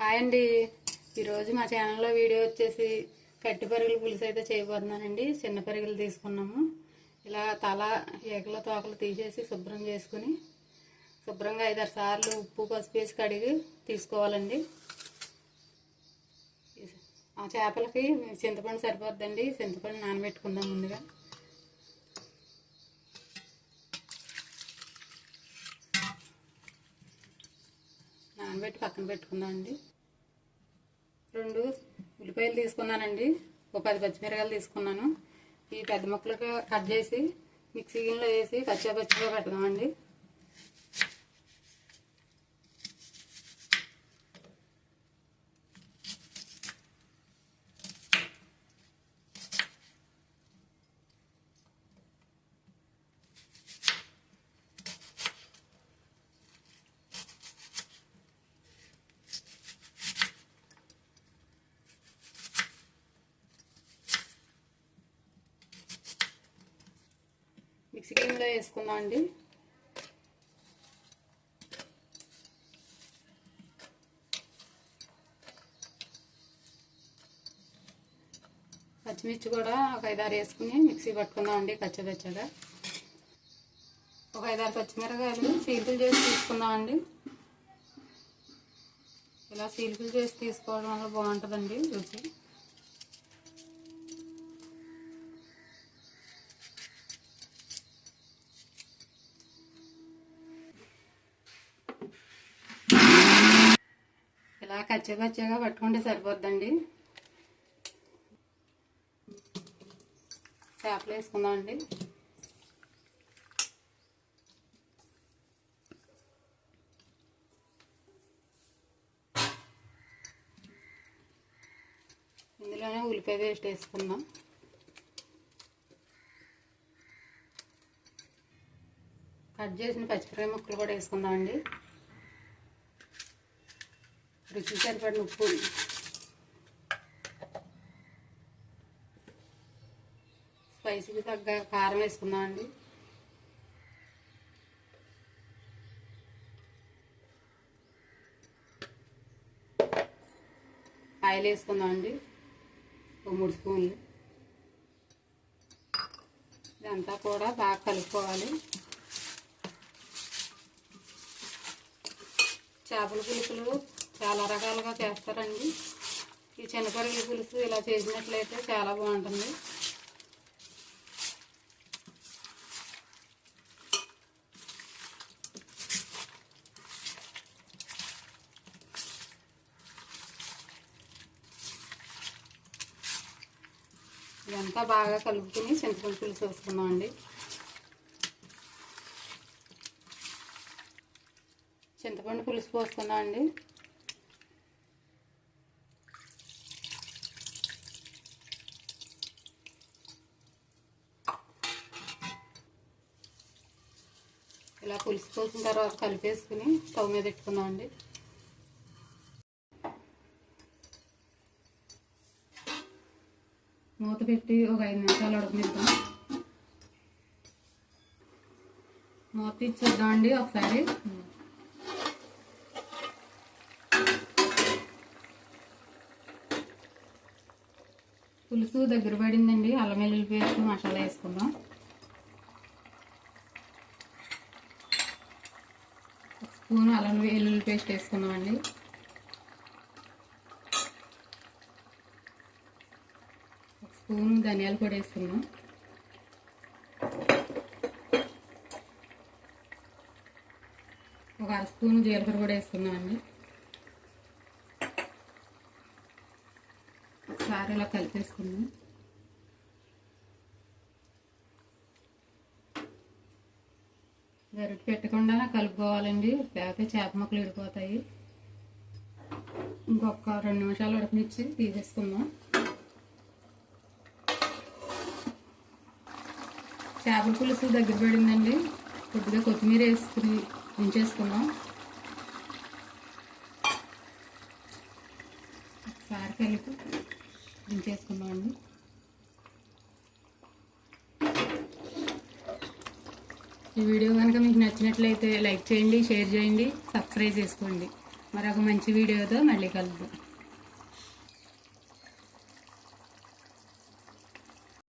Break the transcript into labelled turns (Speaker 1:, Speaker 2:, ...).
Speaker 1: Hi అండి. ఈరోజు మా ఛానల్లో వీడియో వచ్చేసి కట్టి పరుగుల పులుసు అయితే చేయబోతున్నానండి. చిన్న పరుగులు తీసుకున్నాము. ఇలా తల ఏకల తోకలు తీసేసి శుభ్రం చేసుకుని శుభ్రంగా 5-6 సార్లు ఉప్పు పసుపు వేసి కడిగి తీసుకోవాలండి. ఆ చేపలకి చింతపండు సరిపోద్దండి. చింతపండు నానబెట్టుకుందాం ముందుగా. నానబెట్టి పక్కన పెట్టుకుందాం అండి. 2 ఉల్లిపాయలు తీసుకున్నానండి. 10 పచ్చిమిరకాయలు తీసుకున్నాను. ఈ పెద్ద ముక్కలుగా కట్ చేసి మిక్సీ గిన్నెలో వేసి పచ్చిగా పెడదామండి. మిక్సీ గిన్నెలో వేసుకుందాం అండి. పచ్చిమిర్చి కూడా ఒక 5-6 వేసుకుని మిక్సీ పట్టుకుందాం అండి కచ్చబెచ్చగా. ఒక 5-6 పచ్చిమిరకాయలు చీలికలు చేసి తీసుకుందాం అండి. ఇలా చీలికలు చేసి తీసుకోవడం వల్ల బాగుంటుందండి రుచి. ఇలా కచ్చగా పట్టుకుంటే సరిపోద్దండి. చేపలు వేసుకుందాం అండి. ఇందులోనే ఉల్లిపాయ పేస్ట్ వేసుకుందాం. కట్ చేసిన పచ్చిమిరపకాయ ముక్కలు కూడా వేసుకుందాం అండి. రుచి సరిపడిన ఉప్పు, స్పైసీకి తగ్గ కారం వేసుకుందాం అండి. ఆయిల్ వేసుకుందాం అండి. 3 స్పూన్లు. ఇదంతా కూడా బాగా కలుపుకోవాలి. చేపల పులుసులు చాలా రకాలుగా చేస్తారండి. ఈ చిన్నపరుగుల పులుసు ఇలా చేసినట్లయితే చాలా బాగుంటుంది. ఇదంతా బాగా కలుపుకుని చింతపండు పులుసు వేసుకుందాం అండి. చింతపండు పులుసు పోసుకుందాం అండి. ఇలా పులుసు పోసిన తర్వాత కలిపేసుకుని స్టవ్ మీద పెట్టుకుందాం అండి. మూత పెట్టి ఒక 5 నిమిషాలు ఉడకనిద్దాం. మూత ఇచ్చేద్దాం అండి ఒకసారి. పులుసు దగ్గర పడిందండి. అల్లం వెల్లుల్లి పేస్ట్ మసాలా వేసుకుందాం. స్పూన్ అల్లం వెల్లుల్లి పేస్ట్ వేసుకుందాం అండి. స్పూన్ ధనియాల పొడి వేసుకుందాం. ఒక 1/2 స్పూన్ జీలకర్ర కూడా వేసుకుందాం అండి. ఒకసారి ఇలా కలిపేసుకుందాం. గరిటె పెట్టకుండా కలుపుకోవాలండి, లేకపోతే చేప ముక్కలు విడిపోతాయి. ఇంకొక 2 నిమిషాలు ఉడకనిచ్చి తీసేసుకుందాం. చేపల పులుసు దగ్గర పడిందండి. కొద్దిగా కొత్తిమీర వేసుకుని ఉంచేసుకుందాం. ఒకసారి కలిపి ఉంచేసుకుందాం అండి. ఈ వీడియో కనుక మీకు నచ్చినట్లయితే లైక్ చేయండి, షేర్ చేయండి, సబ్స్క్రైబ్ చేసుకోండి. మరొక మంచి వీడియోతో మళ్ళీ కలుద్దాం.